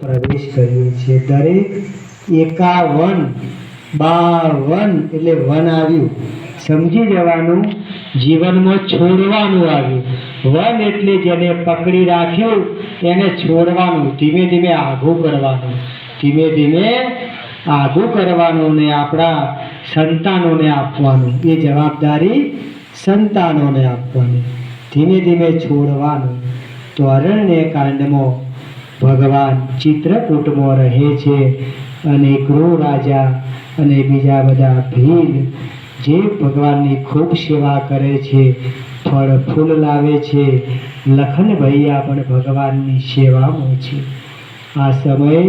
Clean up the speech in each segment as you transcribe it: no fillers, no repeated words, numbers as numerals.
પ્રવેશ કર્યો છે. દરેક 51 52 એટલે વન આવ્યું, સમજી જવાનું. જીવનમાં છોડવાનું આવ્યું. વન એટલે જેને પકડી રાખ્યું એને છોડવાનું, ધીમે ધીમે આઘું કરવાનું, ધીમે ધીમે આઘું કરવાનું ને આપણા સંતાનોને આપવાનું. એ જવાબદારી સંતાનોને આપવાની, ધીમે ધીમે છોડવાનું. તો અરણ્યકાંડમાં ભગવાન ચિત્રકૂટમાં રહે છે અને ગૃહ રાજા અને બીજા બધા ભીલ જે ભગવાનની ખૂબ સેવા કરે છે, ફળ ફૂલ લાવે છે. લખન ભૈયા પણ ભગવાનની સેવામાં છે. આ સમયે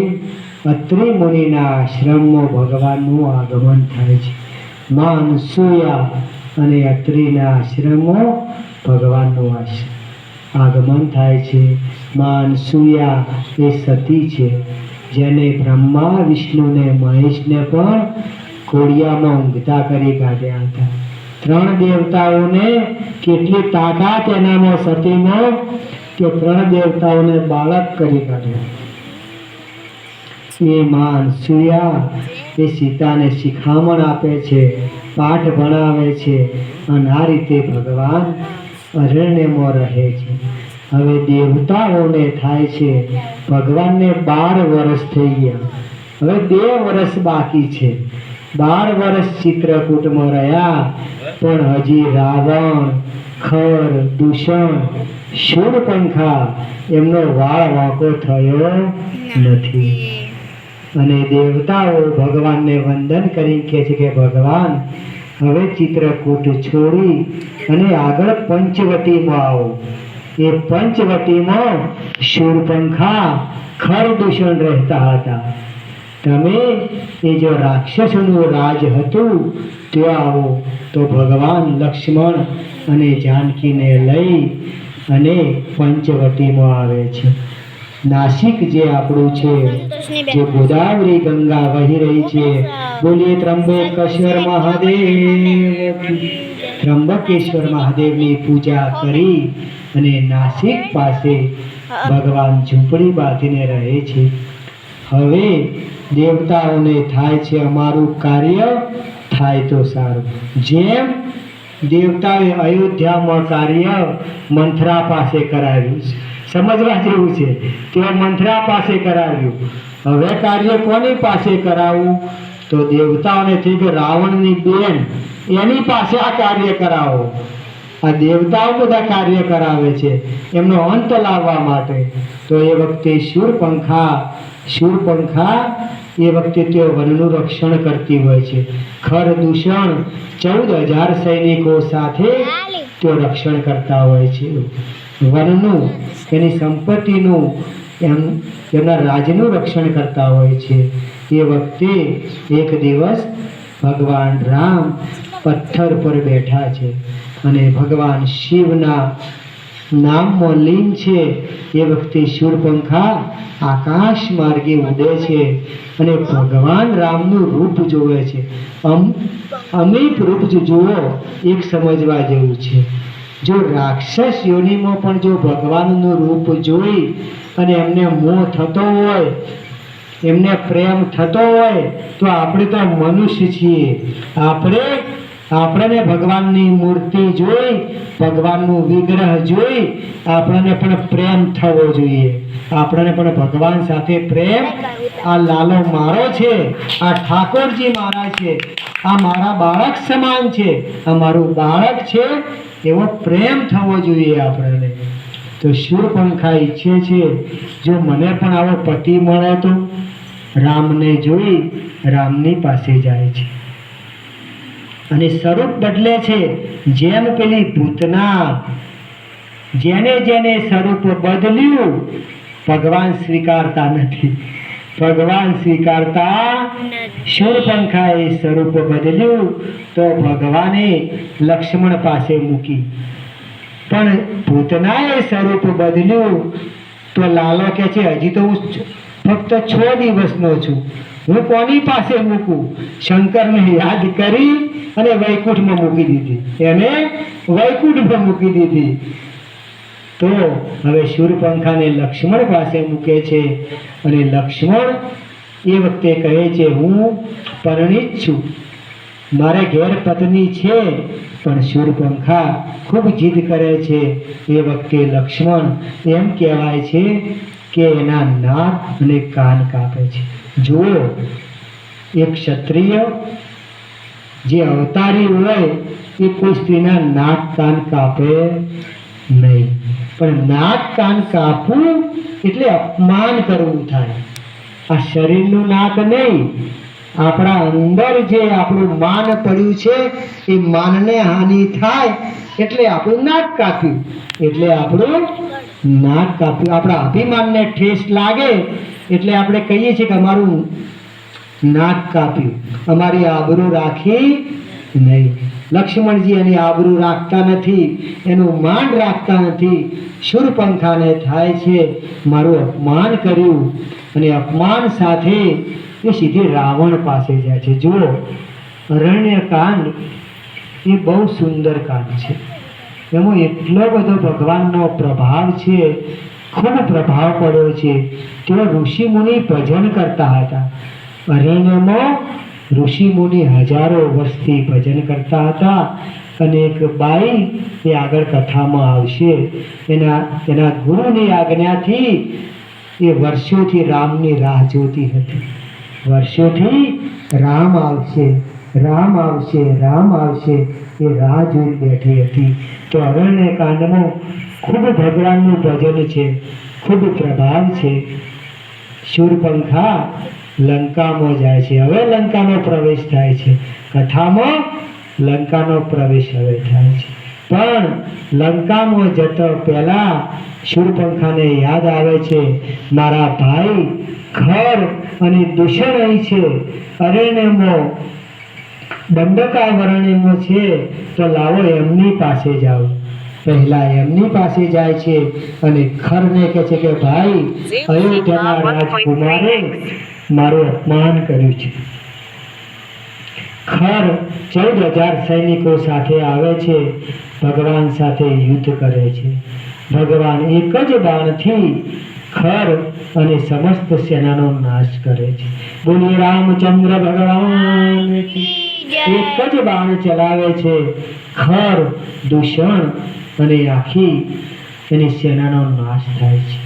અત્રિ મુનિના આશ્રમમાં ભગવાનનું આગમન થાય છે. મા અનસૂયા અને અત્રિના આશ્રમમાં ભગવાનનું આગમન થાય છે. મા અનસૂયા એ સતી છે, જેને બ્રહ્મા વિષ્ણુને મહેશને પણ કોડિયામાં ઊંઘતા કરી કાઢ્યા હતા. 3 દેવતાઓને કેટલી તાકાત એનામાં સતીમાં કે 3 દેવતાઓને બાળક કરી કાઢ્યા. એ મા અનસૂયા એ સીતાને શિખામણ આપે છે, પાઠ ભણાવે છે અને આ રીતે ભગવાન અરણ્યમાં રહે છે. હવે દેવતાઓને થાય છે, ભગવાનને 12 વર્ષ થઈ ગયા, હવે 2 વર્ષ બાકી છે. 12 વર્ષ ચિત્રકૂટમાં રહ્યા, પણ હજી રાવણ, ખર, દૂષણ, શૂળપંખા એમનો વાળ વાંકો થયો નથી. અને દેવતાઓ ભગવાનને વંદન કરી કહે છે કે ભગવાન હવે ચિત્રકૂટ છોડી અને આગળ પંચવટીમાં આવો. એ પંચવટીમાં શૂળપંખા, ખરદૂષણ રહેતા હતા. તમે એ જો રાક્ષસોનું રાજ હતું ત્યાં આવો. તો ભગવાન લક્ષ્મણ અને જાનકીને લઈ અને પંચવટીમાં આવે છે. નાસિક જે આપણું છે, જે ગોદાવરી ગંગા વહી રહી છે, બોલીએ ત્રંબકેશ્વર મહાદેવ. ત્રંબકેશ્વર મહાદેવની પૂજા કરી અને નાસિક પાસે ભગવાન ઝૂંપડી બાંધીને રહે છે. હવે દેવતાઓને થાય છે અમારું કાર્ય થાય તો સારું. જેમ દેવતાએ અયોધ્યામાં કાર્ય મંથરા પાસે કરાવ્યું છે, સમજવા જેવું છે. તેઓ મંથરા પાસે કરાવ્યું. હવે કાર્ય કોની પાસે કરાવવું? તો દેવતાઓને થઈ કે રાવણની બેન એની પાસે આ કાર્ય કરાવો. આ દેવતાઓ બધા કાર્ય કરાવે છે એમનો અંત લાવવા માટે. તો એ વખતે શૂળપંખા એ વખતે તેઓ વનનું રક્ષણ કરતી હોય છે. ખર દૂષણ 14,000 સૈનિકો સાથે તેઓ રક્ષણ કરતા હોય છે. વનનું, એની સંપત્તિનું, એમના રાજ્યનું રક્ષણ કરતા હોય છે. એ વખતે એક દિવસ ભગવાન રામ પથ્થર પર બેઠા છે અને ભગવાન શિવના નામમાં લીન છે. એ વખતે શૂળપંખા આકાશ માર્ગે ઉડે છે અને ભગવાન રામનું રૂપ જોવે છે. અમીપ રૂપ જુઓ, એક સમજવા જેવું છે. જો રાક્ષસ યોનિમાં પણ જો ભગવાનનું રૂપ જોઈ અને એમને મોહ થતો હોય, એમને પ્રેમ થતો હોય, તો આપણે તો મનુષ્ય છીએ. આપણને ભગવાનની મૂર્તિ જોઈ, ભગવાનનું વિગ્રહ જોઈ આપણને પણ પ્રેમ થવો જોઈએ. આપણને પણ ભગવાન સાથે પ્રેમ, આ લાલો મારો છે, આ ઠાકોરજી મારા છે, આ મારા બાળક સમાન છે, આ મારું બાળક છે, એવો પ્રેમ થવો જોઈએ આપણને. તો શૂળપંખા ઈચ્છે છે જો મને પણ આવો પતિ મળે તો. રામને જોઈ રામની પાસે જાય છે અને સ્વરૂપ બદલે છે. જેમ પેલી ભૂતના, જેને જેને સ્વરૂપ બદલ્યું ભગવાન સ્વીકારતા નથી. ભગવાન સ્વીકારતા શૂળપંખાએ સ્વરૂપ બદલ્યું તો ભગવાને લક્ષ્મણ પાસે મૂકી. પણ ભૂતનાએ સ્વરૂપ બદલ્યું તો લાલો કહે છે હજી તો હું ફક્ત 6 દિવસનો છું, હું કોની પાસે મૂકું? શંકરને યાદ કરી અને વૈકુંઠમાં મૂકી દીધી. એને વૈકુંઠમાં મૂકી દીધી. તો હવે શૂરપંખાને લક્ષ્મણ પાસે મૂકે છે અને લક્ષ્મણ એ વખતે કહે છે, હું પરણિત છું, મારે ઘેર પત્ની છે, પણ શૂરપંખા ખૂબ જીદ કરે છે. એ વખતે લક્ષ્મણ એમ કહેવાય છે કે એના નાક અને કાન કાપે છે. જુઓ, એક ક્ષત્રિય જે અવતારી હોય એ કોઈ સ્ત્રીના નાક કાન કાપે નહીં, પણ નાક કાન કાપવું એટલે અપમાન કરવું થાય. આ શરીરનું નાક નહીં, આપણા અંદર જે આપણું માન પડ્યું છે એ માનને હાનિ થાય એટલે આપણું નાક કાપ્યું, એટલે આપણું નાક કાપ્યું. આપણા અભિમાનને ઠેસ લાગે એટલે આપણે કહીએ છીએ કે અમારું નાક કાપ્યું, અમારી આબરૂ રાખી નહીં. લક્ષ્મણજી એની આબરૂ રાખતા નથી, એનું માન રાખતા નથી. શૂરપંખાને થાય છે મારું અપમાન કર્યું, અને અપમાન સાથે એ સીધી રાવણ પાસે જાય છે. જુઓ, અરણ્યકાંડ એ બહુ સુંદર કાંડ છે. એમાં એટલો બધો ભગવાનનો પ્રભાવ છે, ખૂબ પ્રભાવ પડ્યો છે. તેઓ ઋષિ મુનિ ભજન કરતા હતા. અરણ્યમાં ઋષિ મુનિ હજારો વર્ષથી ભજન કરતા હતા. અને એક બાઈ એ આગળ કથામાં આવશે, એના ગુરુની આજ્ઞાથી એ વર્ષોથી રામની રાહ જોતી હતી. વર્ષોથી રામ આવશે, રામ આવશે, રામ આવશે એ રાહ જોઈ બેઠી હતી. તો અરણ્યકાંડમાં ખૂબ ભગવાનનું ભજન છે, ખૂબ પ્રભાવ છે. શૂરપંખા લંકામાં જાય છે. હવે લંકાનો પ્રવેશ થાય છે. કથામાં લંકાનો પ્રવેશ હવે થાય છે. પણ લંકામાં જતો પહેલા શૂરપંખાને યાદ આવે છે, મારા ભાઈ ખર અને દૂષણ અહીં છે, અરણ્યમાં દંડકારણ્યમાં છે, તો લાવો એમની પાસે જાઓ. પહેલા એમની પાસે જાય છે અને ખરને કહે છે કે ભાઈ, અયોધ્યાના રાજકુમારે મારું અપમાન કર્યું છે. ખર 14,000 સૈનિકો સાથે આવે છે, ભગવાન સાથે યુદ્ધ કરે છે. ભગવાન એક જ બાણથી ખર અને સમસ્ત સેનાનો નાશ કરે છે. બોલીએ રામચંદ્ર ભગવાન. એક જ બાણ ચલાવે છે, ખર, દૂષણ અને આખી એની સેનાનો નાશ થાય છે.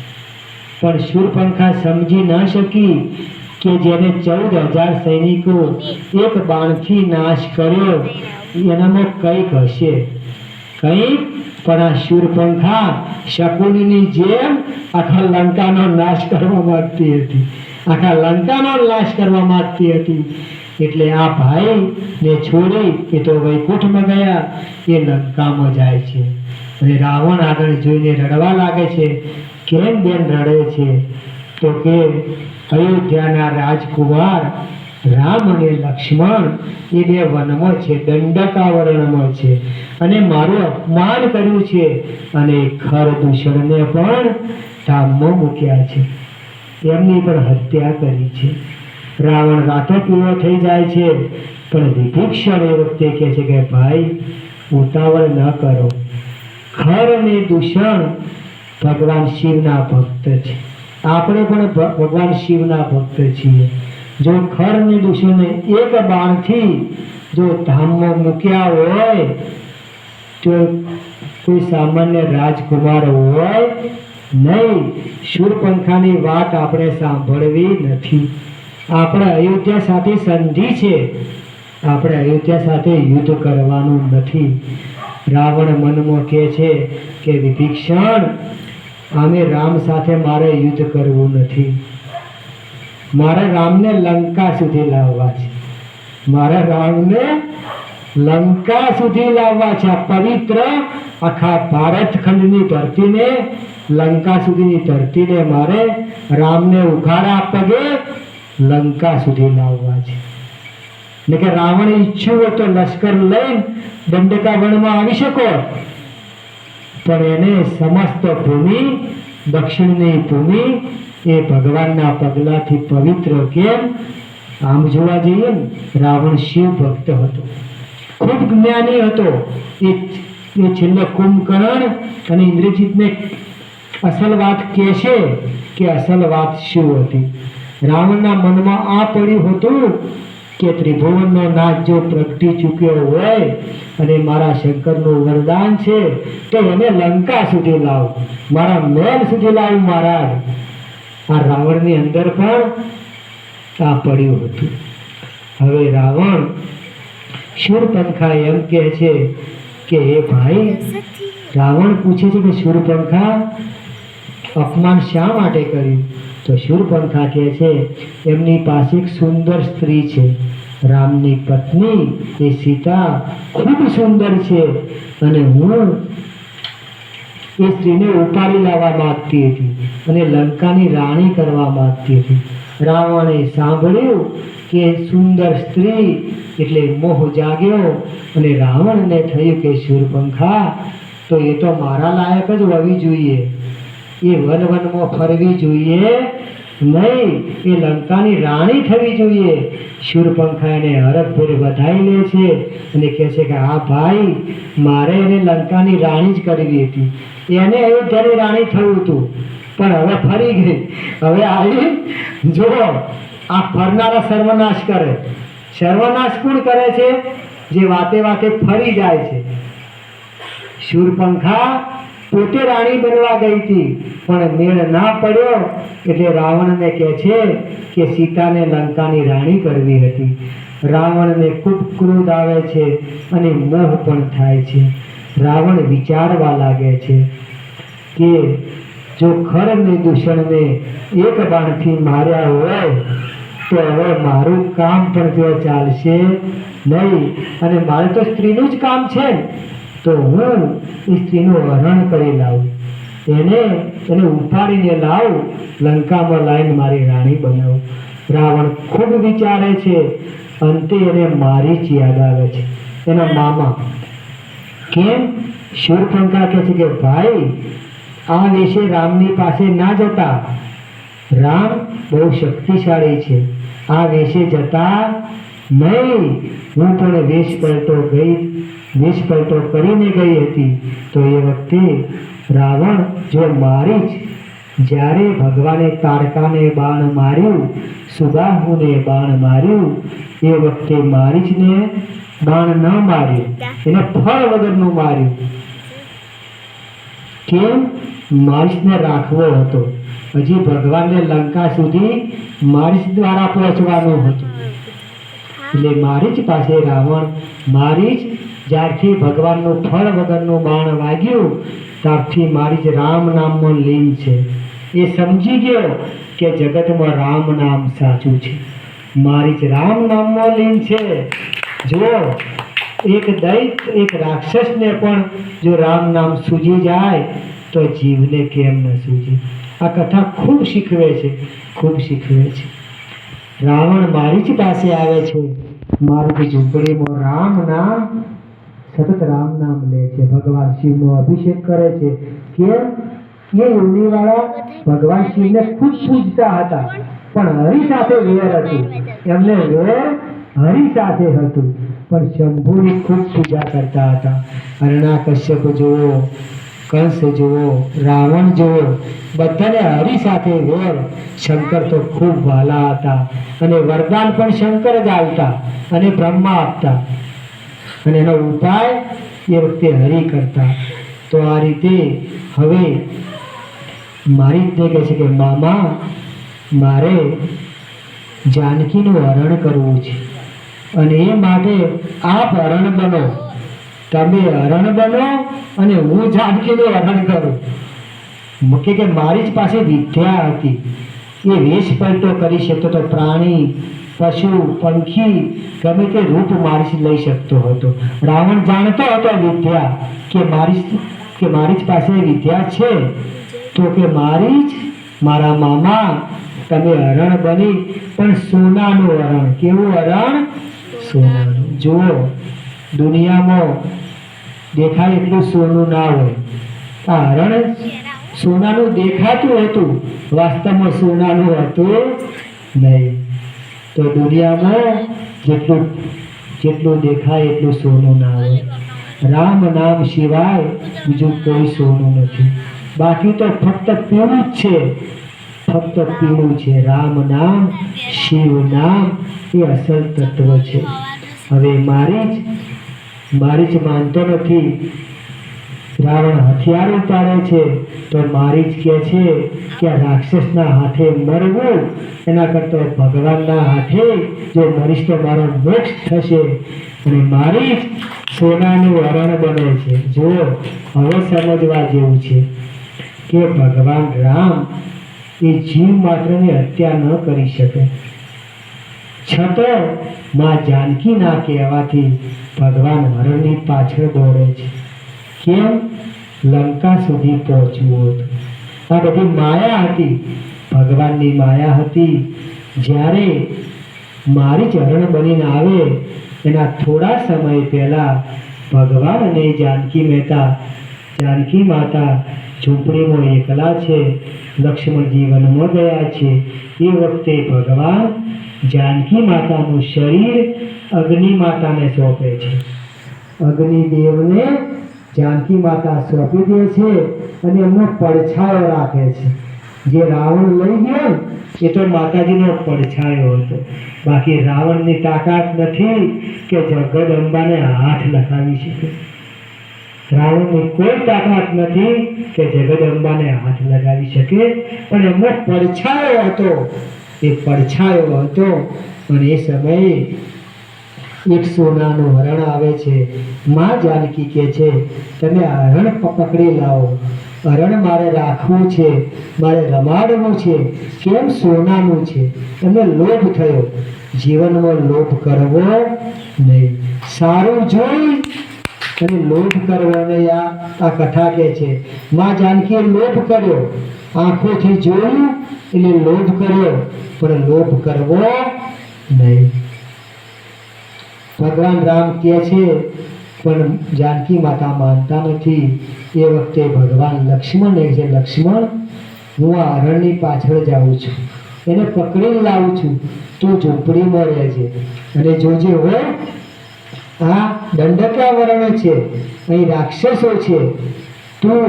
પણ શૂરપંખા સમજી ન શકી કે જેને 14,000 સૈનિકો એક બાણથી નાશ કર્યો એનામાં કંઈક હશે, કંઈક. પણ આ શૂરપંખા શકુનીની જેમ આખા લંકાનો નાશ કરવા માંગતી હતી, આખા લંકાનો નાશ કરવા માંગતી હતી. એટલે આ ભાઈને છોડી એ તો વૈકુંઠમાં ગયા, એ લંકામાં જાય છે. અને રાવણ આગળ જોઈને રડવા લાગે છે. કેમ બેન રડે છે? તો કે અયોધ્યાના રાજકુમાર રામ અને લક્ષ્મણ એ બે વનમાં છે, દંડકારણ્યમાં છે, અને મારું અપમાન કર્યું છે, અને ખર દૂષણને પણ ધામમાં મૂક્યા છે, એમની પણ હત્યા કરી છે. રાવણ રાતો પીળો થઈ જાય છે. પણ વિભીષણ એ વખતે કહે છે કે ભાઈ, ઉતાવળ ન કરો. ખર અને દૂષણ ભગવાન શિવના ભક્ત છે. આપણે પણ ભગવાન શિવના ભક્ત છીએ. જો ખર અને દૂષણને એક બાણથી જો ધામમાં મૂક્યા હોય તો કોઈ સામાન્ય રાજકુમાર હોય નહીં. શૂરપંખાની વાત આપણે સાંભળવી નથી. આપણે અયોધ્યા સાથે સંધિ છે, આપણે અયોધ્યા સાથે યુદ્ધ કરવાનું નથી. રાવણ મનમાં કહે છે કે વિભીષણ, આમે રામ સાથે મારે યુદ્ધ કરવું નથી. મારે રામને લંકા સુધી લાવવા છે, મારે રામને લંકા સુધી લાવવા છે. આ પવિત્ર આખા ભારત ખંડની ધરતીને, લંકા સુધીની ધરતીને મારે રામને ઉઘાડા પગે લંકા સુધી લાવવા છે. એટલે કે રાવણ ઈચ્છ્યું હોય તો લશ્કર લઈને દંડકા વનમાં આવી શકો, પણ એને સમસ્ત ભૂમિ, દક્ષિણની ભૂમિ એ ભગવાનના પગલાથી પવિત્ર કેમ? આમ જોવા જઈએ ને, રાવણ શિવ ભક્ત હતો, ખૂબ જ્ઞાની હતો. એ છેલ્લે કુંભકર્ણ અને ઇન્દ્રજીતને અસલ વાત કહેશે કે અસલ વાત શું હતી. રાવણના મનમાં આ પડ્યું હતું કે ત્રિભુવનનો નાથ જો પ્રગટી ચૂક્યો હોય અને મારા શંકરનું વરદાન છે તો એને લંકા સુધી લાવ, મારા મહેલ સુધી લાવ મહારાજ. આ રાવણની અંદર પણ આ પડ્યું હતું. હવે રાવણ શૂરપંખા એમ કહે છે કે હે ભાઈ, રાવણ પૂછે છે કે શૂરપંખા અપમાન શા માટે કર્યું? તો શૂરપંખા કહે છે એમની પાસે એક સુંદર સ્ત્રી છે, રામની પત્ની એ સીતા ખૂબ સુંદર છે અને હું એ સ્ત્રીને ઉપાડી લાવવા માંગતી હતી અને લંકાની રાણી કરવા માંગતી હતી. રાવણે સાંભળ્યું કે સુંદર સ્ત્રી એટલે મોહ જાગ્યો અને રાવણને થયું કે શૂરપંખા તો એ તો મારા લાયક જ હોવી જોઈએ, એ વનમાં ફરવી જોઈએ નહીં, એ લંકાની રાણી થવી જોઈએ. શૂરપંખા એને હરખભેર વધાઈ લે છે અને કહે છે કે હા ભાઈ, મારે એને લંકાની રાણી જ કરવી હતી, એને અયોધ્યાની રાણી થયું હતું, પણ હવે ફરી ગઈ. હવે આવી જો આ ફરનારા સર્વનાશ કરે. સર્વનાશ કોણ કરે છે? જે વાતે વાતે ફરી જાય છે. શૂરપંખા પોતે રાણી બનવા ગઈ હતી પણ મેળ ના પડ્યો એટલે રાવણને કહે છે કે સીતાને લંકાની રાણી કરવી હતી. રાવણને ખૂબ ક્રોધ આવે છે અને મોહ પણ થાય છે. રાવણ વિચારવા લાગે છે કે જો ખરને દૂષણને એક બાણથી માર્યા હોય તો હવે મારું કામ પણ જો ચાલશે નહીં, અને મારે તો સ્ત્રીનું જ કામ છે, તો હું એ સ્ત્રીનું હરણ કરી લાવું, એને ઉપાડીને લાવું, લંકામાં લાવીને મારી રાણી બનાવું. રાવણ ખૂબ વિચારે છે. અંતે એને મારીચ યાદ આવે છે, એના મામા. કેમ? શૂરપંખા કહે છે કે ભાઈ, આ વેશે રામની પાસે ના જતા, રામ બહુ શક્તિશાળી છે, આ વેશે જતા નહીં. હું પણ વેશ પલટો કરીને ગઈ હતી તો એ વખતે રાવણ જો મારી જ, જ્યારે ભગવાને તારકાને બાણ માર્યું, સુબાહુને બાણ માર્યું, એ વખતે મારીચને બાણ ન માર્યું, એને ફળ વગરનું માર્યું. કેમ? મારીચને રાખવો હતો, હજી ભગવાનને લંકા સુધી મારીચ દ્વારા પહોંચવાનું હતું. એટલે મારીચ પાસે રાવણ, મારીચ જ્યારથી ભગવાનનું ફળ વગરનું બાણ વાગ્યું ત્યારથી મારીચ રામ નામમાં લીન છે. એ સમજી ગયો કે જગતમાં રામ નામ સાચું છે. મારીચ રામ નામમાં લીન છે. જો એક દૈત, એક રાક્ષસને પણ જો રામ નામ સૂજી જાય તો જીવને કેમ ન સૂજે? આ કથા ખૂબ શીખવે છે, ખૂબ શીખવે છે. રાવણ મારીચ પાસે આવે છે. મારીચ ઝૂંપડીમાં રામ નામ, સતત રામ નામ લે છે, ભગવાન શિવનો અભિષેક કરે છે. કેમ? એ યોગીવાળા ભગવાન શિવને ખૂબ પૂજતા હતા પણ હરિ સાથે વેર હતું, એમને વેર હરિ સાથે હતું, પણ શંભુની ખૂબ પૂજા કરતા હતા. હરણાકશ્યપ જુઓ, કંસ જુઓ, રાવણ જુઓ, બધાને હરિ સાથે વેર. શંકર તો ખૂબ વાલા હતા અને વરદાન પણ શંકર જ આપતા અને બ્રહ્મા આપતા, અને એનો ઉપાય એ વખતે હરિ કરતા. તો આ રીતે હવે મારી જ કહે છે કે મામા, મારે જાનકીનું હરણ કરવું છે અને એ માટે આપ હરણ બનો, તમે હરણ બનો અને હું જાનકીનું હરણ કરું. કે મારી જ પાસે વિદ્યા હતી, એ વેશ પલટો કરી શકતો તો, પ્રાણી, પશુ, પંખી ગમે તે રૂપ મારી લઈ શકતો હતો. રાવણ જાણતો હતો વિદ્યા કે મારી જ પાસે વિદ્યા છે, તો કે મારી જ મારા મામા તમે હરણ બની, પણ સોનાનું હરણ. કેવું હરણ? સોનાનું. જુઓ, દુનિયામાં દેખાય એટલું સોનું ના હોય. આ હરણ સોનાનું દેખાતું હતું, વાસ્તવમાં સોનાનું હતું નહીં. તો દુનિયામાં જેટલું દેખાય એટલું સોનું ના હોય. રામ નામ સિવાય બીજું કોઈ સોનું નથી. બાકી તો ફક્ત પીળું જ છે, ફક્ત પીળું છે. રામ નામ, શિવ નામ એ અસલ તત્વ છે. હવે મારી જ માનતો નથી. રાવણ હથિયાર ઉપાડે છે તો મારી જ કહે છે કે આ રાક્ષસના હાથે મરવું એના કરતાં ભગવાનના હાથે જો મરીશ તો મારો મોક્ષ થશે. અને મારી જ સોનાનું હરણ બને છે. જો હવે સમજવા જેવું છે કે ભગવાન રામ એ જીવ માત્રની હત્યા ન કરી શકે, છતાં માં જાનકીના કહેવાથી ભગવાન હરણની પાછળ દોડે છે. કેમ? લંકા સુધી પહોંચવું હતું. આ બધી માયા હતી, ભગવાનની માયા હતી. જ્યારે મારી જ હરણ બનીને આવે એના થોડા સમય પહેલા ભગવાન અને જાનકી માતા ઝૂંપડીમાં એકલા છે. લક્ષ્મણજી વનમાં ગયા છે. એ વખતે ભગવાન જાનકી માતાનું શરીર અગ્નિ માતાને સોંપે છે. અગ્નિદેવને જાનકી માતા સોંપી દે છે અને એમનો પડછાયો રાખે છે. જે રાવણ લઈ ગયો એ તો માતાજીનો પડછાયો હતો. બાકી રાવણની તાકાત નથી કે જગદંબાને હાથ લખાવી શકે. રાવણની કોઈ તાકાત નથી કે જગદંબાને હાથ લગાવી શકે, પણ એમનો પડછાયો હતો. એ પડછાયો હતો. અને એ સમયે એક સોનાનું હરણ આવે છે. માં જાનકી કહે છે તમે હરણ પકડી લાવો, હરણ મારે રાખવું છે, મારે રમાડવું છે. કેમ? સોનાનું છે. એમને લોભ થયો. જીવનમાં લોભ કરવો નહીં. સારું જોઈ અને લોભ કરવો નહીં. આ કથા કહે છે માં જાનકીએ લોભ કર્યો, આંખોથી જોયું એટલે લોભ કર્યો, પણ લોભ કરવો નહીં. ભગવાન રામ કહે છે પણ જાનકી માતા માનતા નથી. એ વખતે ભગવાન લક્ષ્મણ કહે છે લક્ષ્મણ હું આ હરણની પાછળ જાઉં છું, એને પકડીને લાવું છું, તું ઝૂંપડીમાં રહેજે. અને જોજે હોય આ દંડકાવરણ છે, અહીં રાક્ષસો છે, તું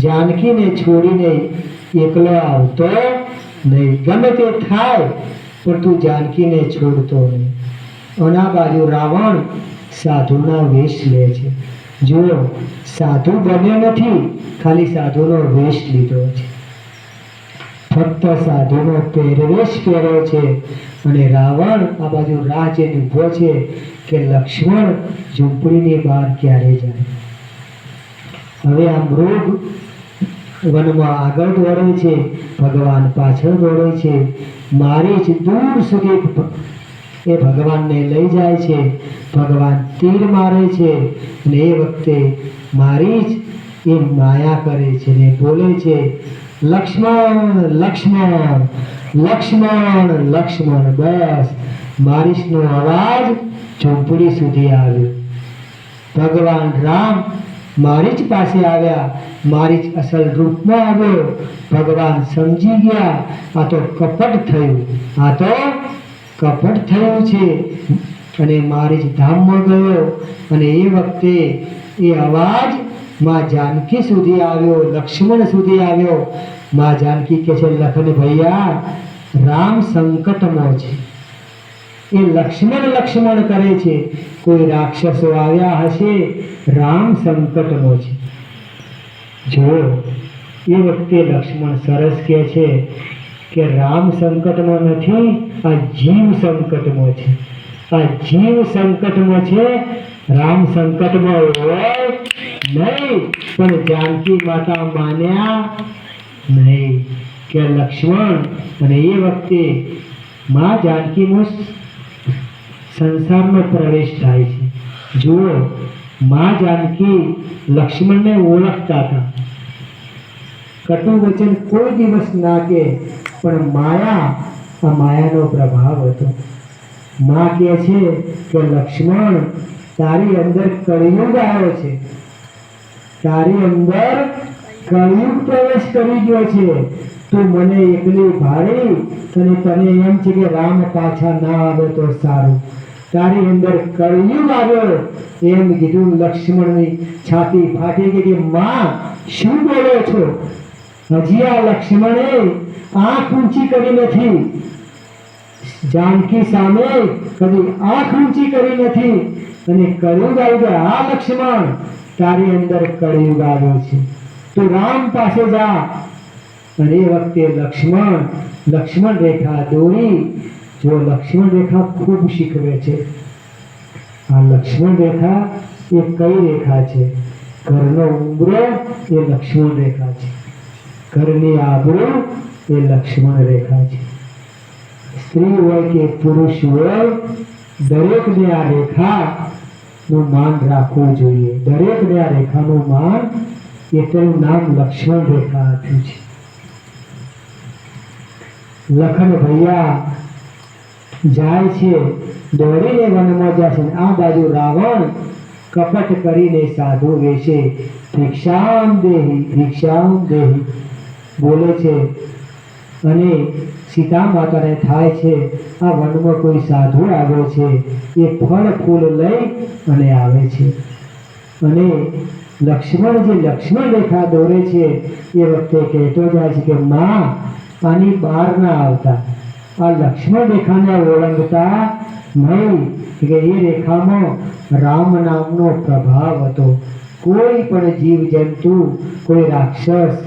જાનકીને છોડીને એકલો આવતો નહીં. ગમે તે થાય પણ તું જાનકીને છોડતો નહીં. અને આ બાજુ રાવણ સાધુના વેશ લે છે. જુઓ, સાધુ બન્યો નથી, ખાલી સાધુનો વેશ લીધો છે. ફક્ત સાધુનો પહેરવેશ પહેર્યો છે. અને રાવણ આ બાજુ રાહ જોઈને ઊભો છે કે લક્ષ્મણ ઝૂંપડીની બહાર ક્યારે જાય. હવે આ મૃગ વનમાં આગળ દોડે છે, ભગવાન પાછળ દોડે છે. મારી જ દૂર સુધી એ ભગવાનને લઈ જાય છે. ભગવાન તીર મારે છે અને એ વખતે મારી જ એ માયા કરે છે ને બોલે છે લક્ષ્મણ લક્ષ્મણ લક્ષ્મણ લક્ષ્મણ. બસ મારીશનો અવાજ ઝૂંપડી સુધી આવ્યો. ભગવાન રામ મારી જ પાસે આવ્યા, મારી જ અસલ રૂપમાં આવ્યો. ભગવાન સમજી ગયા આ તો કપટ થયું, આ તો કપટ થયું છે. અને મારી જ ધામમાં ગયો. અને એ વખતે એ અવાજ માં જાનકી સુધી આવ્યો, લક્ષ્મણ સુધી આવ્યો. માં જાનકી કહે છે લખન ભૈયા રામ સંકટમાં છે. એ લક્ષ્મણ લક્ષ્મણ કરે છે. કોઈ રાક્ષસો આવ્યા હશે, રામ સંકટમાં છે. જો એ વખતે લક્ષ્મણ સરસ કહે છે કે રામ સંકટમાં નથી, આ જીવ સંકટમાં છે. આ જીવ સંકટમાં છે, રામ સંકટમાં હોય નહીં. પણ જાનકી માતા માન્યા નહીં કે લક્ષ્મણ. અને એ વખતે માં જાનકીનો સંસારનો પ્રવેશ થાય છે. જુઓ, માં જાનકી લક્ષ્મણને ઓળખતા હતા. કટુ વચન કોઈ દિવસ ના કે, પણ માયા, આ માયાનો પ્રભાવ હતો. માં કહે છે કે લક્ષ્મણ તારી અંદર કળિયુગ આવ્યો છે, તારી અંદર કળિયુગ પ્રવેશ કરી ગયો છે. તું મને એકલી ભાળી અને તને એમ છે કે રામ પાછા ના આવે તો સારું. તારી અંદર કળિયુગ આવ્યો એમ કીધું. લક્ષ્મણની છાતી ફાટી ગઈ કે માં શું બોલો છો? હજી આ લક્ષ્મણે આંખ ઊંચી કરી નથી, જાનકી સામે કદી આંખ ઊંચી કરી નથી, અને કળિયુગ આવ્યું કે આ લક્ષ્મણ તારી અંદર કળિયુગ આવ્યો છે, તું રામ પાસે જા. અને એ વખતે લક્ષ્મણ રેખા દોરી. જો લક્ષ્મણ રેખા ખૂબ શીખવે છે. આ લક્ષ્મણ રેખા એ કઈ રેખા છે? ઘરનો ઉંબરો એ લક્ષ્મણ રેખા છે, ઘરની આબરૂ એ લક્ષ્મણ રેખા છે. સ્ત્રી હોય કે પુરુષ હોય, દરેકને આ રેખાનું માન રાખવું જોઈએ. દરેકને આ રેખાનું માન, એટલું નામ લક્ષ્મણ રેખા આપ્યું છે. લખન ભૈયા જાય છે, દોડીને વનમાં જશે. આ બાજુ રાવણ કપટ કરીને સાધુ વેશે ભિક્ષામ દેહી બોલે છે. અને સીતા માતાને થાય છે આ વનમાં કોઈ સાધુ આવ્યો છે, એ ફળ ફૂલ લઈ અને આવે છે. અને લક્ષ્મણ રેખા દોરે છે એ વખતે કહેતો જાય છે કે માં આની બહાર ના આવતા, આ લક્ષ્મણ રેખાને ઓળંગતા નહીં, કે એ રેખામાં રામ નામનો પ્રભાવ હતો. કોઈ પણ જીવ જંતુ, કોઈ રાક્ષસ,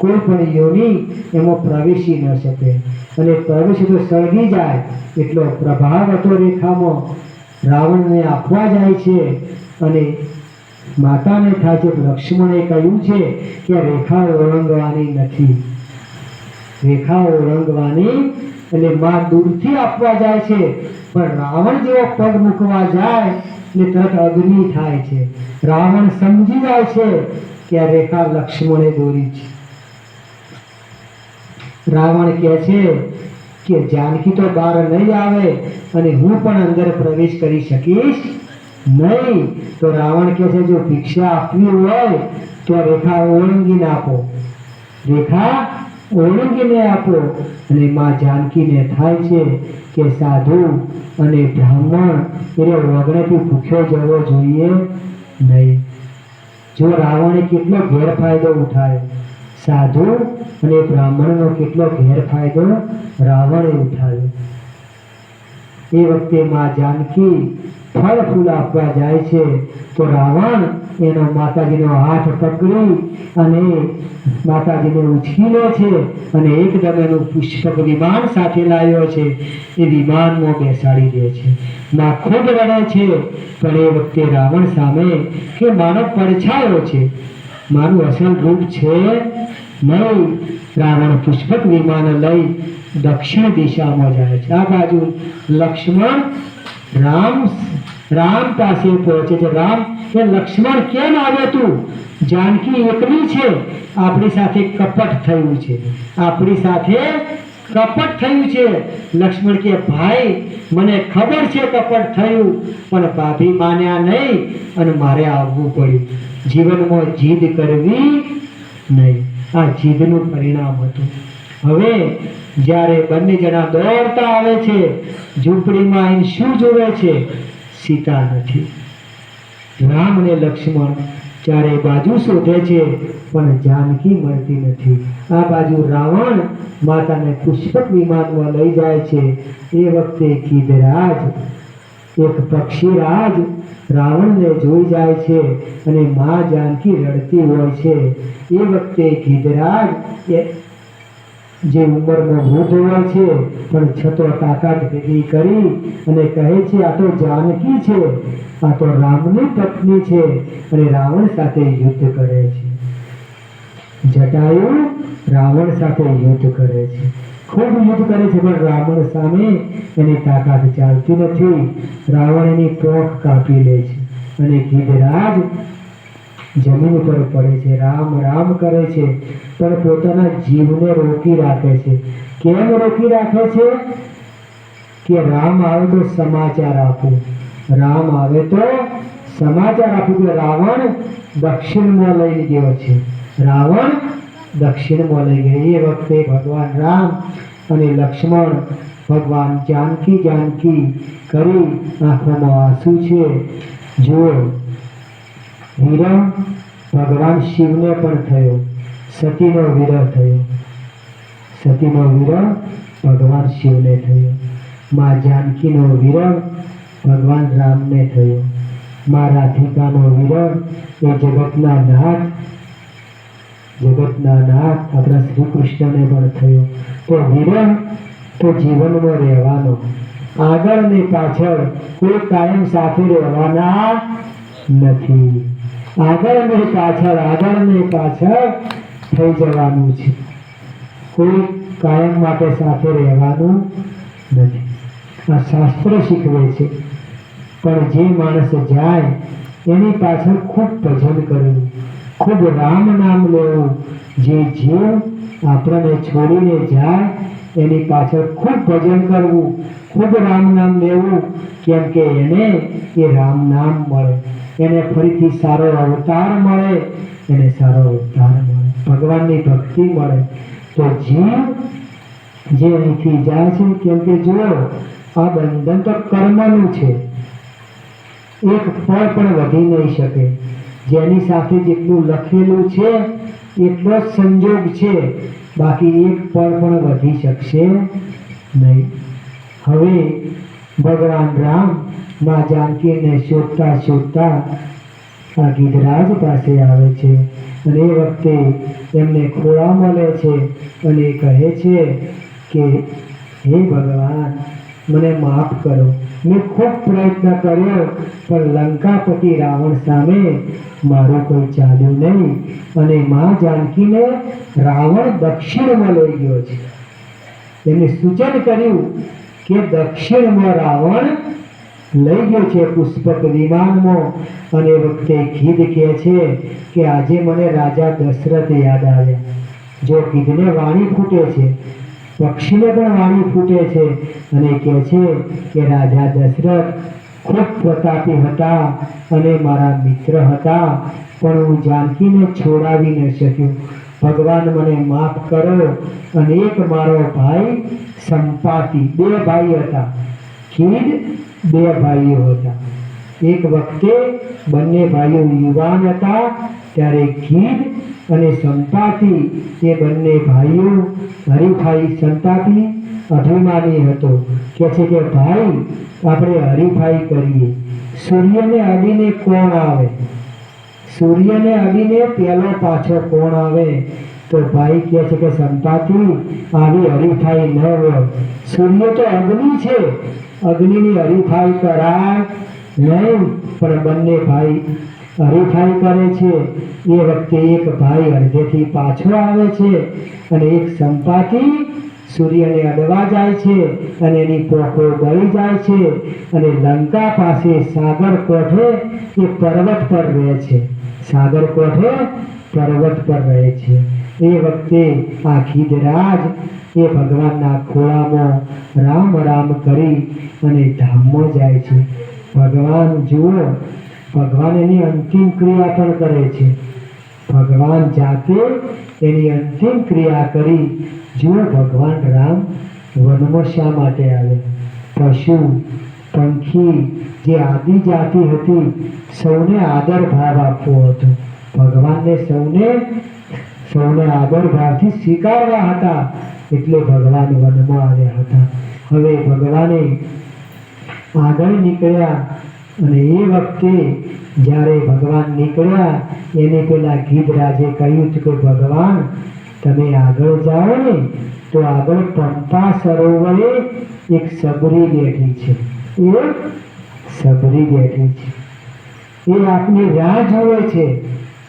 કોઈ પણ યોની એમાં પ્રવેશી ન શકે, અને પ્રવેશ તો સળગી જાય એટલો પ્રભાવ હતો રેખામાં. રાવણને આપવા જાય છે અને માતાને થાય છે. લક્ષ્મણે કહ્યું છે કે રેખા ઓળંગવાની નથી, રેખા ઓળંગવાની. એટલે માં દૂરથી આપવા જાય છે, પણ રાવણ જેવો પગ મૂકવા જાય એટલે તરત અગ્નિ થાય છે. રાવણ સમજી જાય છે કે આ રેખા લક્ષ્મણે દોરી છે. રાવણ કહે છે કે જાનકી તો બહાર નહીં આવે અને હું પણ અંદર પ્રવેશ કરી શકીશ નહીં. તો રાવણ કહે છે જો ભિક્ષા આપવી હોય તો રેખા ઓળંગીને આપો, રેખા ઓળંગીને આપો. અને માં જાનકીને થાય છે કે સાધુ અને બ્રાહ્મણ એટલે વગડેથી ભૂખ્યો જવો જોઈએ નહીં. જો રાવણે કેટલો ગેરફાયદો ઉઠાયો, સાધુ અને બ્રાહ્મણનો કેટલો ગેરફાયદો રાવણે ઉઠાવ્યો. એ વખતે માં જાનકી ફળ ફૂલ આપવા જાય છે તો રાવણ એનો માતાજીનો હાથ પકડી અને માતાજીને ઉછકી લે છે, અને એકદમ એનું પુષ્પક વિમાન સાથે લાવ્યો છે, એ વિમાનમાં બેસાડી દે છે. માં ખૂબ રડે છે, પણ એ વખતે રાવણ સામે કે માનો પડછાયો છે, મારું અસલ રૂપ છે નહીં. રાવણ પુષ્પક વિમાન લઈ દક્ષિણ દિશામાં જાય છે. આ બાજુ લક્ષ્મણ રામ પાસે પહોંચે છે. રામ કે લક્ષ્મણ કેમ આવે તું? જાનકી એકલી છે, આપણી સાથે કપટ થયું છે, આપણી સાથે કપટ થયું છે. લક્ષ્મણ કે ભાઈ મને ખબર છે કપટ થયું, પણ ભાભી માન્યા નહીં અને મારે આવવું પડ્યું. જીવનમાં જીદ કરવી નહીં, આ જીદનું પરિણામ હતું. હવે જ્યારે બંને જણા દોડતા આવે છે, ઝૂંપડીમાં આવીને શું જોવે છે? સીતા નથી. રામ અને લક્ષ્મણ ચારે બાજુ શોધે છે, પણ જાનકી મળતી નથી. આ બાજુ રાવણ માતાને પુષ્પક વિમાનમાં લઈ જાય છે. એ વખતે ગિધરાજ, એક પક્ષીરાજ રાવણને જોઈ જાય છે અને મા જાનકી રડતી હોય છે. એ વખતે ગિધરાજ જે ઉંમરમાં વૃદ્ધ હોય છે પણ છતો તાકાત ભેગી કરી અને કહે છે આ તો જાનકી છે, આ તો રામની પત્ની છે, અને રાવણ સાથે યુદ્ધ કરે છે. જટાયુ રાવણ સાથે યુદ્ધ કરે છે, ખૂબ યુદ્ધ કરે છે, પણ રાવણ સામે એની તાકાત ચાલતી નથી. રાવણ એની પોખ કાપી લે છે અને ગિધરાજ જમીન પર પડે છે, રામ રામ કરે છે, પણ પોતાના જીવને રોકી રાખે છે. કેમ રોકી રાખે છે? કે રામ આવે તો સમાચાર આપું, રામ આવે તો સમાચાર આપું કે રાવણ દક્ષિણમાં લઈ ગયો છે, રાવણ દક્ષિણમાં લઈ ગયો. એ વખતે ભગવાન રામ અને લક્ષ્મણ ભગવાન જાનકી કરી આંખોમાં આંસુ છે. જો વિરહ ભગવાન શિવને પણ થયો, સતીનો વિરહ થયો. સતીનો વિરહ ભગવાન શિવને થયો. મા જાનકીનો વિરહ ભગવાન રામને થયો. મા રાધિકાનો વિરહ એ જગતના નાથ આપણા શ્રી કૃષ્ણને પણ થયો. તો વિરહ તો જીવનમાં રહેવાનો, આગળ ને પાછળ કોઈ કાયમ સાથે રહેવાના નથી. આગળ ને પાછળ થઈ જવાનું છે. કોઈ કાયમ માટે સાથે રહેવાનું નથી. આ શાસ્ત્ર શીખવે છે. પણ જે માણસ જાય એની પાછળ ખૂબ ભજન કરવું, ખૂબ રામ નામ લેવું. જે જીવ આપણને છોડીને જાય એની પાછળ ખૂબ ભજન કરવું, ખૂબ રામ નામ લેવું. કેમ કે એને એ રામ નામ મળે, એને ફરીથી સારો અવતાર મળે, ભગવાનની ભક્તિ મળે. તો જીવ જે અહીંથી જાય છે, કેમ કે જુઓ આ બંધન તો કર્મનું છે. એક પળ પણ વધી નહીં શકે. જેની સાથે જેટલું લખેલું છે એટલો જ સંજોગ છે, બાકી એક પળ પણ વધી શકશે નહીં. હવે ભગવાન રામ મા જાનકીને શોધતા આ ગિધરાજ પાસે આવે છે અને એ વખતે એમને ખોળા મળે છે અને કહે છે કે હે ભગવાન, મને માફ કરો. મેં ખૂબ પ્રયત્ન કર્યો પણ લંકાપતિ રાવણ સામે મારું કોઈ ચાલ્યું નહીં અને મા જાનકીને રાવણ દક્ષિણમાં લઈ ગયો છે. એમને સૂચન કર્યું કે દક્ષિણમાં રાવણ લઈ ગયો છે પુષ્પક વિમાનમાં. અને વખતે ગીધ કહે છે કે આજે મને રાજા દશરથ યાદ આવ્યા. જો ગીધને વાણી ફૂટે છે, પક્ષીને પણ વાણી ફૂટે છે અને કહે છે કે રાજા દશરથ ખૂબ પ્રતાપી હતા અને મારા મિત્ર હતા, પણ હું જાનકીને છોડાવી ન શક્યો. ભગવાન મને માફ કરો. અને એક મારો ભાઈ સંપાતિ, 2 ભાઈ હતા. ગીધ 2 ભાઈઓ હતા. એક વખતે બંને ભાઈઓ યુવાન હતા ત્યારે ગીધ અને સંપાતિ એ બંને ભાઈઓ હરીફાઈ. સંપાતિ અભિમાની હતો, કે છે કે ભાઈ આપણે હરીફાઈ કરીએ. સૂર્યને અડીને કોણ આવે? સૂર્યને અડીને પેલો પાછો કોણ આવે? તો ભાઈ કહે છે કે સંપાતિ આવી હરીફાઈ ન હોય. સૂર્ય તો અગ્નિ છે, અગ્નિની હરીફાઈ કરાય નહીં. પણ બંને ભાઈ હરીફાઈ કરે છે. એ વખતે એક ભાઈ અડધેથી પાછો આવે છે અને એક સંપાતિ સૂર્યને અડવા જાય છે અને એની પોખો ગળી જાય છે અને લંકા પાસે સાગર કોઠે એ પર્વત પર રહે છે. સાગર કોઠે પર્વત પર રહે છે. એ વખતે આ ગિધરાજ એ ભગવાનના ખોળામાં રામ રામ કરી અને ધામમાં જાય છે. ભગવાન જુઓ, ભગવાન એની અંતિમ ક્રિયા પણ કરે છે. ભગવાન જાતે એની અંતિમ ક્રિયા કરી. જુઓ ભગવાન રામ વનમાં શા માટે આવે? પશુ પંખી જે આદિજાતિ હતી સૌને આદર ભાવ આપવો હતો. ભગવાનને સૌને આદર ભાવથી સ્વીકારવા હતા, એટલે ભગવાન વનમાં આવ્યા હતા. હવે ભગવાને આગળ નીકળ્યા અને એ વખતે જ્યારે ભગવાન નીકળ્યા એને પેલા ગિધરાજે કહ્યું કે ભગવાન તમે આગળ જાઓ ને તો આગળ પંપા સરોવરે એક સબરી બેઠી છે. એ આપની રાહ જુએ છે.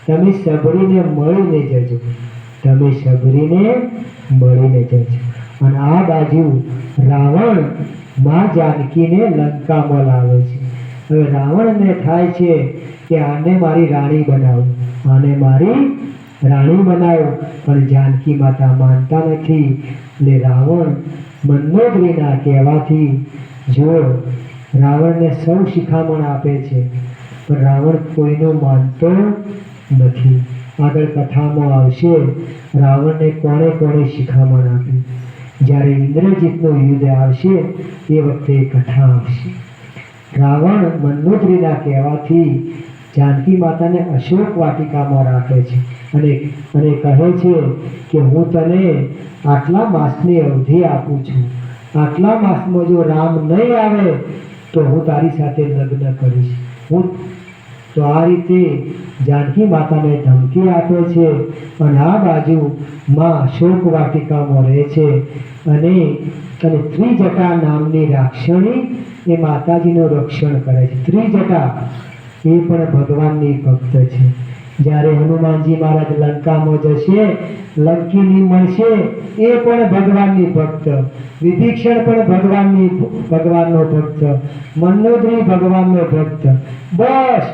તમે સબરીને મળીને જજો. અને આ બાજુ રાવણ મા જાનકીને લંકામાં લાવે છે. હવે રાવણને થાય છે કે આને મારી રાણી બનાવું. પણ જાનકી માતા માનતા નથી. એટલે રાવણ મન્મોદરીના કહેવાથી જો રાવણને સૌ શિખામણ આપે છે, પણ રાવણ કોઈનો માનતો નથી. આગળ કથામાં આવશે રાવણને કોણે શિખામણ આપી. જ્યારે ઇન્દ્રજીતનું યુદ્ધ આવશે એ વખતે કથા આવશે. રાવણ મન્મોદરીના કહેવાથી જાનકી માતાને અશોક વાટિકામાં રાખે છે અને અને કહે છે કે હું તને આટલા માસની અવધિ આપું છું, આટલા માસમાં જો રામ નહીં આવે તો હું તારી સાથે લગ્ન કરીશ. તો આ રીતે જાનકી માતાને ધમકી આપે છે અને આ બાજુ માં અશોક વાટિકામાં રહે છે અને ત્રિજટા નામની રાક્ષણી એ માતાજીનું રક્ષણ કરે છે. ત્રિજટા એ પણ ભગવાનની ભક્ત છે. જ્યારે હનુમાનજી મહારાજ લંકામાં જશે, લંકીની મળશે, એ પણ ભગવાનની ભક્ત, વિભીષણ પણ ભગવાનનો ભક્ત, મન્મથજી ભગવાનનો ભક્ત. બસ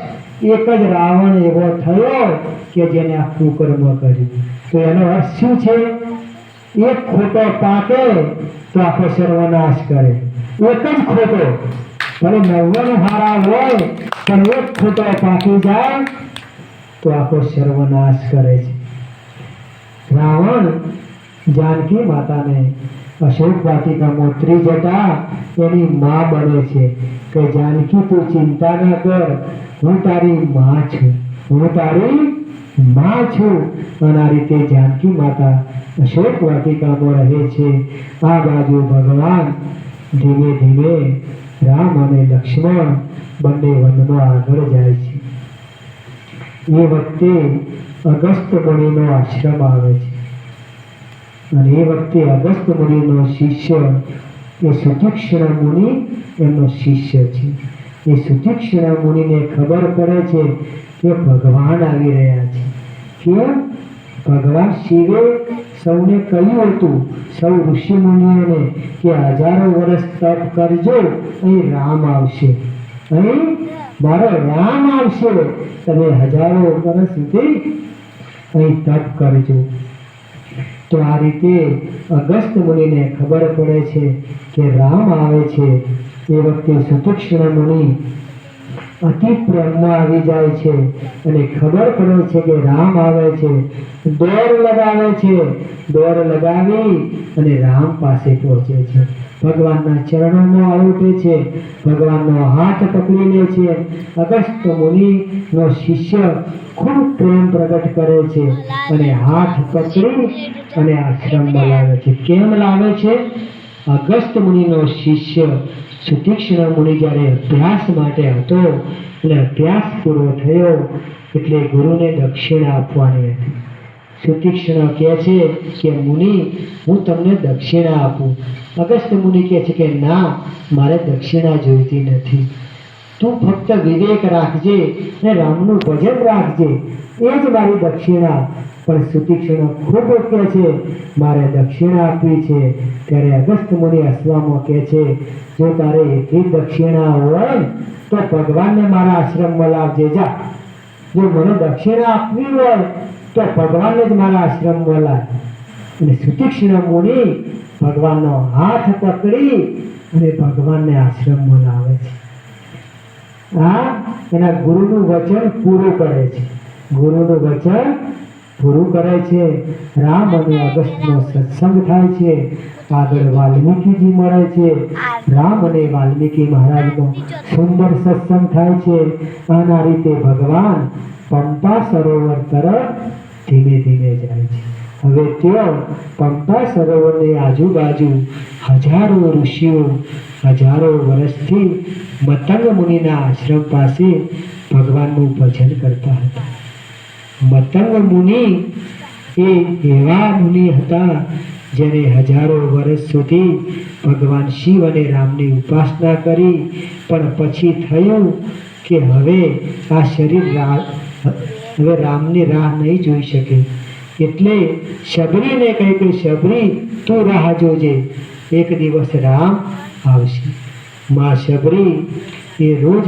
એક જ રાવણ એવો થયો કે જેને આ કુકર્મ કર્યું. તો એનો અર્થ શું છે? એક ખોટો પાકે તો આખો સર્વનાશ કરે. એક જ ખોટો, ભલે 99 હારા હોય પણ એક ખોટો પાકી જાય તો આખો સર્વનાશ કરે છે. રાવણ જાનકી માતાને અશોક વાટિકામાં ત્રિજટા એની મા બને છે કે જાનકી તું ચિંતા ન કર, હું તારી મા છું, હું તારી મા છું. અને આ રીતે જાનકી માતા અશોક વાટિકામાં રહે છે. આ બાજુ ભગવાન ધીમે ધીમે રામ અને લક્ષ્મણ બંને વનમાં આગળ જાય છે. એ વખતે અગસ્ત મુનિનો આશ્રમ આવે છે અને એ વખતે અગસ્ત મુનિનો શિષ્ય એ સુતીક્ષ્ણ મુનિ એમનો શિષ્ય છે. એ સુતીક્ષ્ણ મુનિને ખબર પડે છે કે ભગવાન આવી રહ્યા છે. કેમ? ભગવાન શિવે સૌને કહ્યું હતું, સૌ ઋષિ મુનિઓને, કે 1000 વર્ષ તપ કરજો, અહીં રામ આવશે, અહીં મારો રામ આવશે, તમે 1000 વર્ષ સુધી અહીં તપ કરજો. તો આ રીતે અગસ્ત મુનિને ખબર પડે છે કે રામ આવે છે. એ વખતે સુતીક્ષ્ણ મુનિ અતિ પ્રેમમાં આવી જાય છે અને ખબર પડે છે કે રામ આવે છે. દોડ લગાવે છે, દોડ લગાવી અને રામ પાસે પહોંચે છે. ભગવાનના ચરણોમાં આળોટે છે, ભગવાનનો હાથ પકડી લે છે. અગસ્ત મુનિનો શિષ્ય ખૂબ પ્રેમ પ્રગટ કરે છે અને હાથ પકડી અને આશ્રમમાં લાવે છે. કેમ લાવે છે? અગસ્ત મુનિનો શિષ્ય સુતીક્ષ્ણ મુનિ જ્યારે અભ્યાસ માટે હતો અને અભ્યાસ પૂરો થયો એટલે ગુરુને દક્ષિણા આપવાની હતી. સુતીક્ષ્ણ કહે છે કે મુનિ હું તમને દક્ષિણા આપું. અગસ્ત મુનિ કહે છે કે ના, મારે દક્ષિણા જોઈતી નથી, તું ફક્ત વિવેક રાખજે અને રામનું ભજન રાખજે, એ જ મારી દક્ષિણા. પણ સુતીક્ષ્ણ ખૂબ કહે છે મારે દક્ષિણા આપવી છે. ત્યારે અગસ્ત મુનિ હસવામાં કહે છે જો તારે એટલી દક્ષિણા હોય તો ભગવાનને મારા આશ્રમમાં લાવજે. જા, જો મને દક્ષિણા આપવી હોય તો ભગવાનને જ મારા આશ્રમમાં લાવ. અને સુતીક્ષ્ણ મુનિ ભગવાનનો હાથ પકડી અને ભગવાનને આશ્રમમાં લાવે છે. આ એના ગુરુનું વચન પૂરું કરે છે. ગુરુનું વચન પૂરું કરે છે. રામ અને અગસ્તનો સત્સંગ થાય છે. આગળ વાલ્મીકીજી મળે છે. રામ અને વાલ્મીકી મહારાજનો સુંદર સત્સંગ થાય છે. અને આ રીતે ભગવાન પંપા સરોવર તરફ ધીમે ધીમે જાય છે. હવે તેઓ પંપા સરોવરની આજુબાજુ હજારો ઋષિઓ 1000 વર્ષથી મતંગ મુનિના આશ્રમ પાસે ભગવાનનું ભજન કરતા હતા. મતંગ મુનિ એ એવા મુનિ હતા જેને 1000 વર્ષ સુધી ભગવાન શિવ અને રામની ઉપાસના કરી, પણ પછી થયું કે હવે આ શરીર હવે રામની રાહ નહીં જોઈ શકે. એટલે શબરીને કહ્યું કે શબરી તું રાહ જોજે, એક દિવસ રામ આવશે. માં શબરી એ રોજ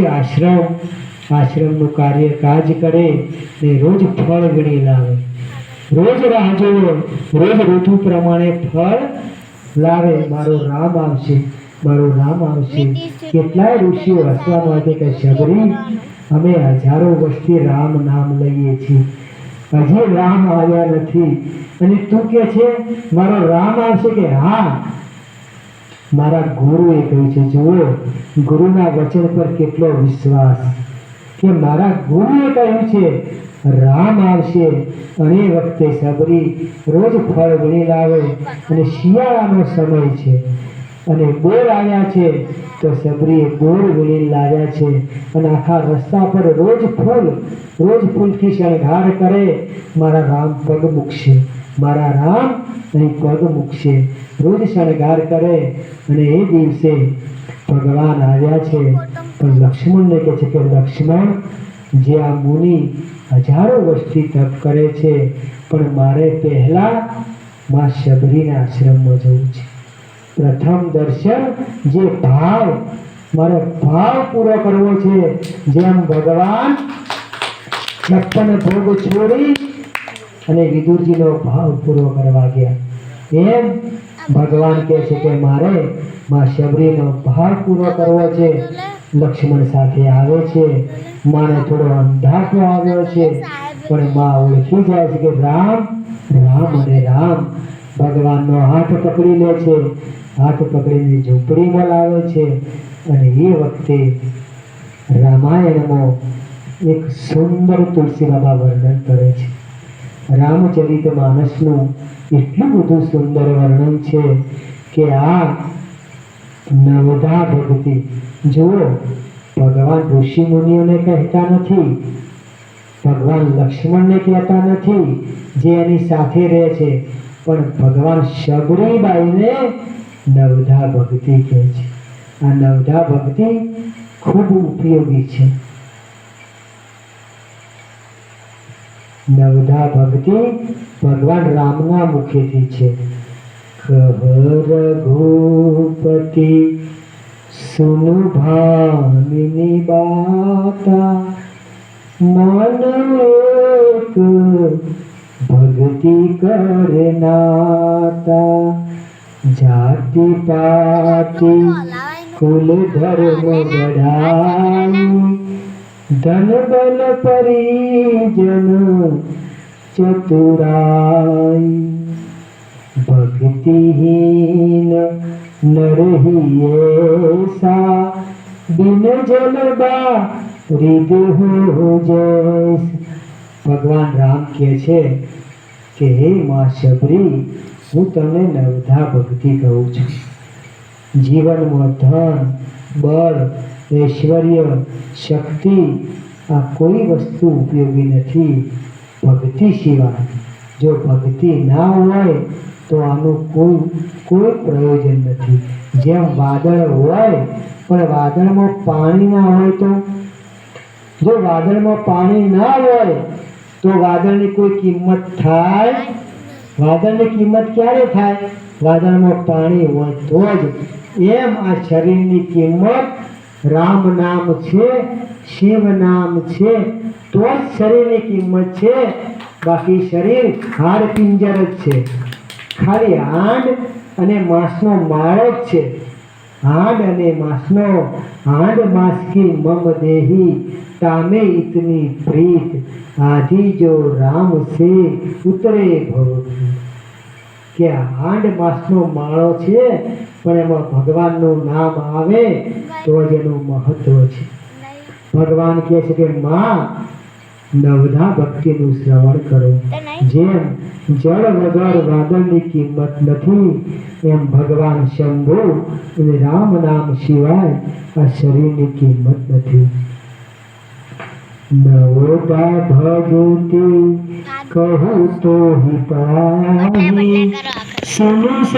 આશ્રમનું કાજ કરે ને રોજ ફળ વીણી લાવે. રોજ રાહ જોવે, રોજ ઋતુ પ્રમાણે ફળ લાવે. મારો રામ આવશે, મારો રામ આવશે. કેટલાય ઋષિઓ હસવા માટે કે શબરી અમે 1000 વર્ષથી રામ નામ લઈએ છીએ, હજી રામ આવ્યા નથી અને તું કે છે મારો રામ આવશે? કે હા, મારા ગુરુએ કહ્યું છે. જુઓ ગુરુના વચન પર કેટલો વિશ્વાસ, કે મારા ગુરુએ કહ્યું છે રામ આવશે અને એ વખતે સબરી રોજ ફળ વીણી લાવે અને શિયાળાનો સમય છે અને બોર આવ્યા છે તો સબરીએ બોર વીણી લાવ્યા છે અને આખા રસ્તા પર રોજ ફૂલથી શણગાર કરે. મારા રામ પગ મૂકશે, મારા રામ અહીં પગ મૂકશે, રોજ શણગાર કરે. અને એ દિવસે ભગવાન આવ્યા છે પણ લક્ષ્મણને કહે છે કે લક્ષ્મણ, જે આ મુનિ હજારો વર્ષથી તપ કરે છે પણ મારે પહેલા માં શબરીના આશ્રમમાં જવું છે. પ્રથમ દર્શન જે ભાવ, મારે ભાવ પૂરો કરવો છે. જેમ ભગવાન 56 ભોગ છોડી અને વિદુરજીનો ભાવ પૂરો કરવા ગયા, એમ ભગવાન કહે છે કે મારે માં શબરીનો ભાવ પૂરો કરવો છે. લક્ષ્મણ સાથે આવે છે. માને થોડો અંધાપો આવ્યો છે પણ માં ઓળખી જાય છે કે રામ રામ અને રામ. ભગવાનનો હાથ પકડી લે છે, હાથ પકડીને ઝૂંપડીમાં લાવે છે. અને એ વખતે રામાયણમાં એક સુંદર તુલસી બાબા વર્ણન કરે છે. રામચરિત માનસનું એટલું બધું સુંદર વર્ણન છે કે આ નવધા ભક્તિ જુઓ. ભગવાન ઋષિ મુનિઓને કહેતા નથી, ભગવાન લક્ષ્મણને કહેતા નથી જે એની સાથે રહે છે, પણ ભગવાન શબરીબાઈને નવધા ભક્તિ કહે છે. આ નવધા ભક્તિ ખૂબ ઉપયોગી છે. નવધા ભક્તિ ભગવાન રામના મુખેથી છે. રઘુપતિ સુनु ભામિની બાતા, મન એક ભક્તિ કરનાતા, જાતિ પાતિ કુલ ધર્મ બઢાઈ, ધન બલ પરિજન ચતુરાઈ, ભક્તિહીન નરહિ એસા, બિન જલબા રિદ હો જૈસ. ભગવાન રામ કહે છે કે હે માં શબરી, હું તમને નવધા ભક્તિ કહું છું. જીવનમાં ધન, બળ, ઐશ્વર્ય, શક્તિ આ કોઈ વસ્તુ ઉપયોગી નથી ભક્તિ સિવાય. જો ભક્તિ ના હોય તો આનું કોઈ પ્રયોજન નથી. જેમ વાદળ હોય પણ વાદળમાં પાણી ના હોય તો, જો વાદળમાં પાણી ના હોય તો વાદળની કોઈ કિંમત થાય? વાદળની કિંમત ક્યારે થાય? વાદળમાં પાણી હોય તો જ. એમ આ શરીરની કિંમત રામ નામ છે, શિવ નામ છે તો જ શરીરની કિંમત છે. બાકી શરીર હાડ પિંજર જ છે, ખાલી હાડ અને માંસનો માળ જ છે. હાડ અને માંસનો, હાડ માંસ કી મમ દેહી, તામે ઇતની પ્રીત, આધી જો રામ સે ઉતરે ભવ. કે હાડ માંસનો માળો છે પણ એમાં ભગવાનનું નામ આવે તો જ એનું મહત્વ છે. ભગવાન કહે છે કે માં નવધા ભક્તિનું શ્રવણ કરો. જેમ જળ વગર વાદળની કિંમત નથી, એમ ભગવાન શંભુ અને રામ નામ સિવાય આ શરીરની કિંમત નથી. નવધા ભક્તિ કહું તો હિ પાહી, સુનું